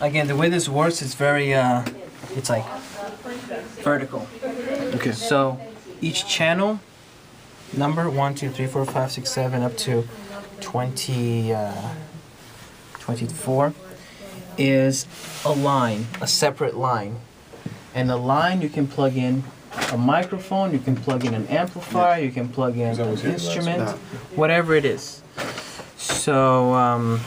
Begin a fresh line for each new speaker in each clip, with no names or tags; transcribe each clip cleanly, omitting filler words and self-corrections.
again, the way this works is very, it's like vertical.
Okay.
So each channel, number 1, 2, 3, 4, 5, 6, 7, up to 24, is a line, a separate line. And the line you can plug in a microphone, you can plug in an amplifier, you can plug in an instrument, whatever it is. So,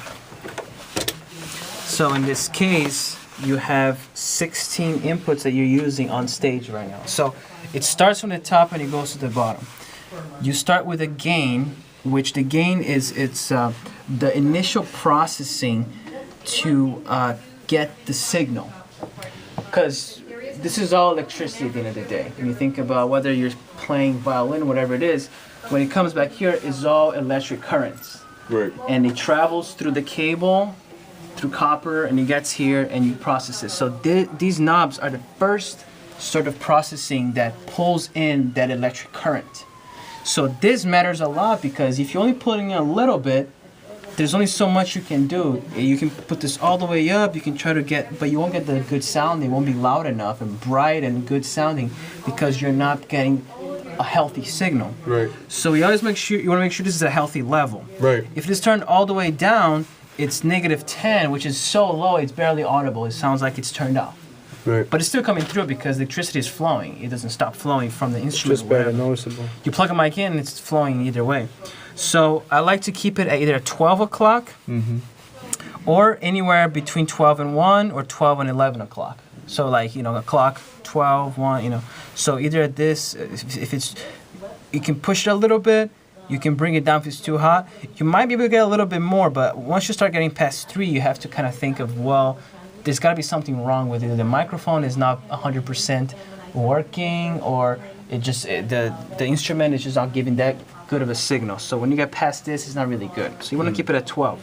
so in this case, you have 16 inputs that you're using on stage right now. So it starts from the top and it goes to the bottom. You start with a gain, which the gain is the initial processing to get the signal. Because this is all electricity at the end of the day. When you think about whether you're playing violin, whatever it is, when it comes back here, it's all electric currents.
Right.
And it travels through the cable, through copper, and it gets here and you process it. So these knobs are the first sort of processing that pulls in that electric current. So this matters a lot because if you're only putting in a little bit, there's only so much you can do. You can put this all the way up, you can try to get, but you won't get the good sound. It won't be loud enough and bright and good sounding because you're not getting a healthy signal.
Right.
So you always make sure, you want to make sure this is a healthy level.
Right.
If it is turned all the way down, it's -10, which is so low it's barely audible. It sounds like it's turned off.
Right.
But it's still coming through because the electricity is flowing. It doesn't stop flowing from the instrument.
Just barely noticeable.
You plug a mic in, it's flowing either way. So I like to keep it at either 12 o'clock or anywhere between 12 and 1 or 12 and 11 o'clock. So like, o'clock, 12, 1, So either at this, if it's, you can push it a little bit, you can bring it down if it's too hot. You might be able to get a little bit more, but once you start getting past 3, you have to kind of think of, well, there's got to be something wrong with it. The microphone is not 100% working, or the instrument is just not giving that good of a signal. So when you get past this, it's not really good. So you want to keep it at 12.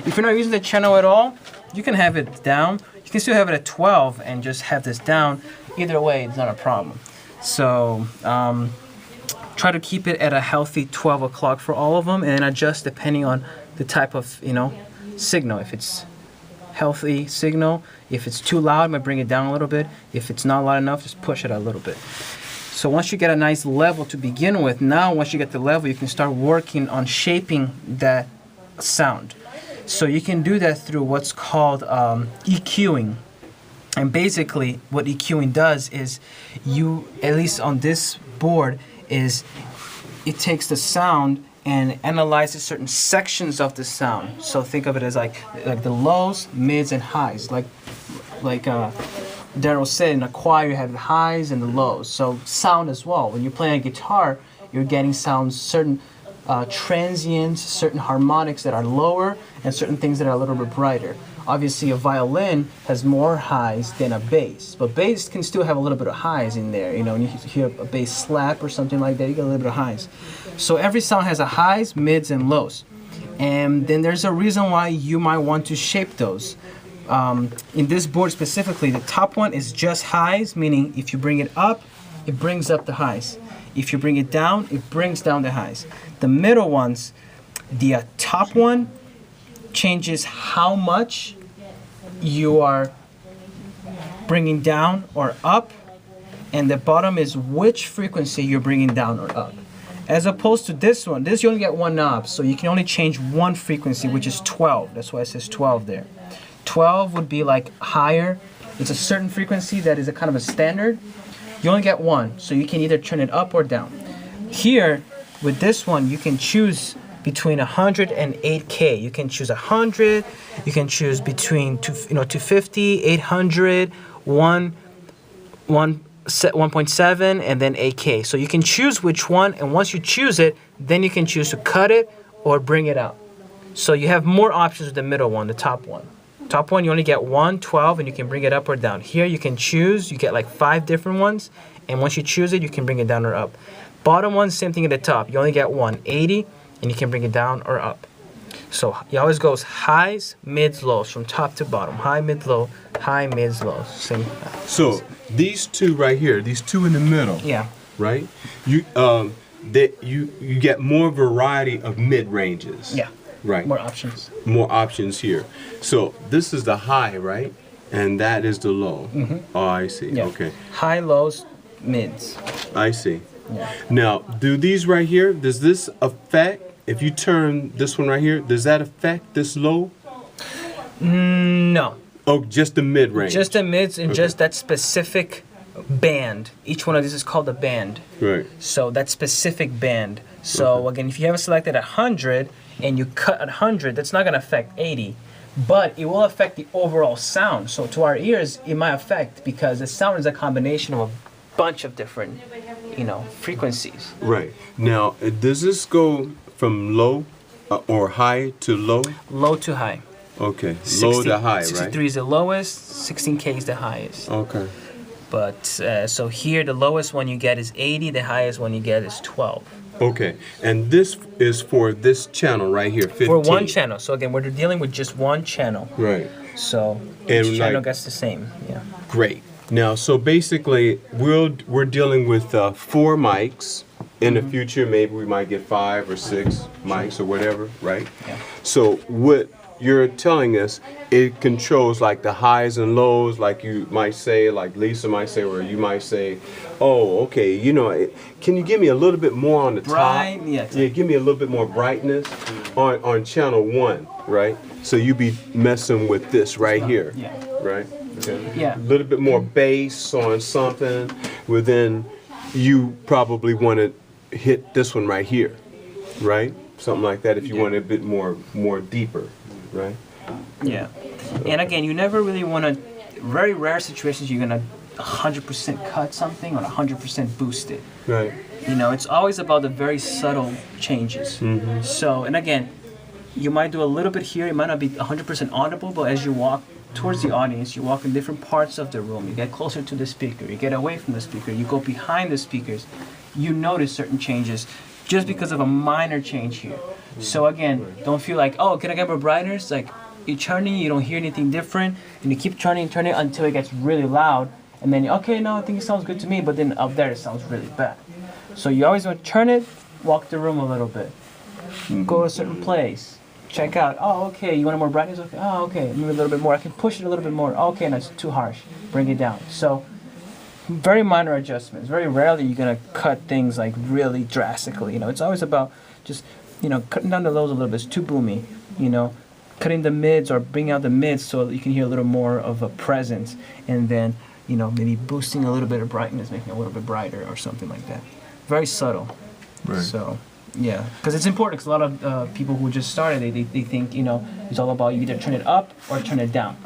If you're not using the channel at all, you can have it down. You can still have it at 12 and just have this down. Either way, it's not a problem. So try to keep it at a healthy 12 o'clock for all of them, and then adjust depending on the type of signal. If it's healthy signal, if it's too loud, I might bring it down a little bit. If it's not loud enough, just push it a little bit. So once you get a nice level to begin with, now once you get the level, you can start working on shaping that sound. So you can do that through what's called EQing. And basically what EQing does is at least on this board, is it takes the sound and analyzes certain sections of the sound. So think of it as like the lows, mids, and highs. Like Daryl said, in a choir you have the highs and the lows. So sound as well. When you're playing a guitar, you're getting sounds, certain transients, certain harmonics that are lower, and certain things that are a little bit brighter. Obviously, a violin has more highs than a bass, but bass can still have a little bit of highs in there. When you hear a bass slap or something like that, you get a little bit of highs. So every sound has a highs, mids, and lows. And then there's a reason why you might want to shape those. In this board specifically, the top one is just highs, meaning if you bring it up, it brings up the highs. If you bring it down, it brings down the highs. The middle ones, the top one changes how much you are bringing down or up, and the bottom is which frequency you're bringing down or up. As opposed to this one, you only get one knob, so you can only change one frequency, which is 12. That's why it says 12 there. 12 would be like higher. It's a certain frequency that is a kind of a standard. You only get one, so you can either turn it up or down. Here, with this one, you can choose between 100 and 8K. You can choose 100, you can choose between 250, 800, 1.7, and then 8K. So you can choose which one, and once you choose it, then you can choose to cut it or bring it out. So you have more options with the middle one, the top one. Top one, you only get 12, and you can bring it up or down. Here you can choose, you get like 5 different ones, and once you choose it, you can bring it down or up. Bottom one, same thing at the top. You only get 80, and you can bring it down or up. So it always goes highs, mids, lows, from top to bottom. High, mid, low, high, mids, lows. Same.
So these two right here, these two in the middle.
Yeah.
Right? You get more variety of mid ranges.
Yeah.
Right.
More options.
More options here. So this is the high, right? And that is the low. Oh, I see.
Yeah.
Okay.
High, lows, mids.
I see.
Yeah.
Now, do these right here, does this affect, if you turn this one right here, does that affect this low?
No.
Oh, just the mid-range?
Just the mids and just that specific band. Each one of these is called a band.
Right.
So that specific band. So again, if you have it selected at 100 and you cut at 100, that's not going to affect 80. But it will affect the overall sound. So to our ears, it might affect because the sound is a combination of a bunch of different, frequencies.
Right. Now, does this go from low or high to low?
Low to high.
Okay. Low to high,
63
right?
is the lowest, 16K is the highest.
Okay.
But so here, the lowest one you get is 80, the highest one you get is 12.
Okay. And this is for this channel right here, 15.
For one channel. So again, we're dealing with just one channel.
Right.
So
And
each channel
like-
gets the same. Yeah.
Great. Now, so basically, we're dealing with 4 mics. In the future, maybe we might get 5 or 6 mics or whatever, right?
Yeah.
So what you're telling us, it controls like the highs and lows, like you might say, like Lisa might say, or you might say, oh, okay, can you give me a little bit more on the
Bright,
top?
yeah.
Yeah, give me a little bit more brightness on channel 1, right? So you be messing with this right here,
Yeah.
right? Okay.
Yeah.
A little bit more bass on something, well then you probably want to hit this one right here, right? Something like that if you want it a bit more deeper, right?
Yeah. And again, you never really want to, very rare situations you're going to 100% cut something or 100% boost it.
Right.
It's always about the very subtle changes. So, and again, you might do a little bit here, it might not be 100% audible, but as you walk towards the audience, you walk in different parts of the room, you get closer to the speaker, you get away from the speaker, you go behind the speakers, you notice certain changes just because of a minor change here. So again, don't feel like, oh, can I get more brighter? It's like you're turning, you don't hear anything different, and you keep turning until it gets really loud, and then, okay, no, I think it sounds good to me, but then up there it sounds really bad. So you always want to turn it, walk the room a little bit, go to a certain place, check out, oh, okay, you want more brightness? Okay, oh, okay, maybe a little bit more. I can push it a little bit more. Oh, okay, no, it's too harsh. Bring it down. So, very minor adjustments. Very rarely you're going to cut things like really drastically. It's always about just, cutting down the lows a little bit. It's too boomy. Cutting the mids or bringing out the mids so that you can hear a little more of a presence. And then, maybe boosting a little bit of brightness, making it a little bit brighter or something like that. Very subtle.
Right.
So, yeah, because it's important. Because a lot of people who just started, they think it's all about you either turn it up or turn it down.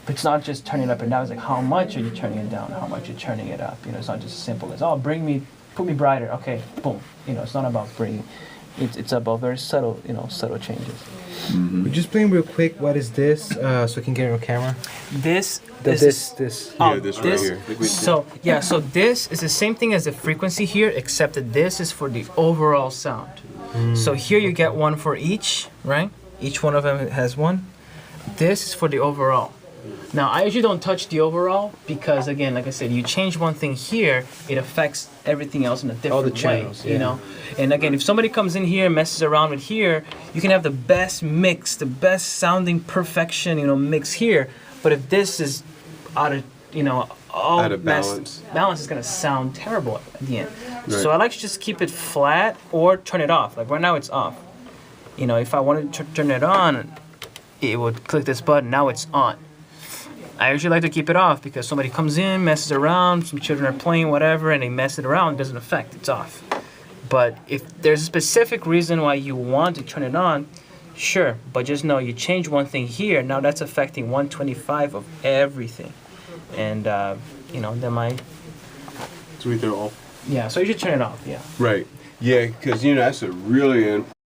But it's not just turning it up and down. It's like how much are you turning it down? How much you're turning it up? It's not just as simple as put me brighter. Okay, boom. It's not about bringing. It's about very subtle changes.
We're just playing real quick. What is this? So we can get it on camera.
This.
This.
Yeah, this right here.
So this is the same thing as the frequency here, except that this is for the overall sound. So here you get one for each, right? Each one of them has one. This is for the overall. Now I usually don't touch the overall because again, like I said, you change one thing here, it affects everything else in a different
the channels,
way. And again, if somebody comes in here and messes around with here, you can have the best mix, the best sounding perfection, mix here. But if this is out of all
Out of balance.
balance is gonna sound terrible at the end.
Right.
So I like to just keep it flat or turn it off. Like right now it's off. If I wanted to turn it on, it would click this button. Now it's on. I usually like to keep it off because somebody comes in, messes around, some children are playing, whatever, and they mess it around, it doesn't affect, it's off. But if there's a specific reason why you want to turn it on, sure, but just know you change one thing here, now that's affecting 125 of everything. And, then my...
So we throw off.
Yeah, so you should turn it off, yeah.
Right. Yeah, because that's a really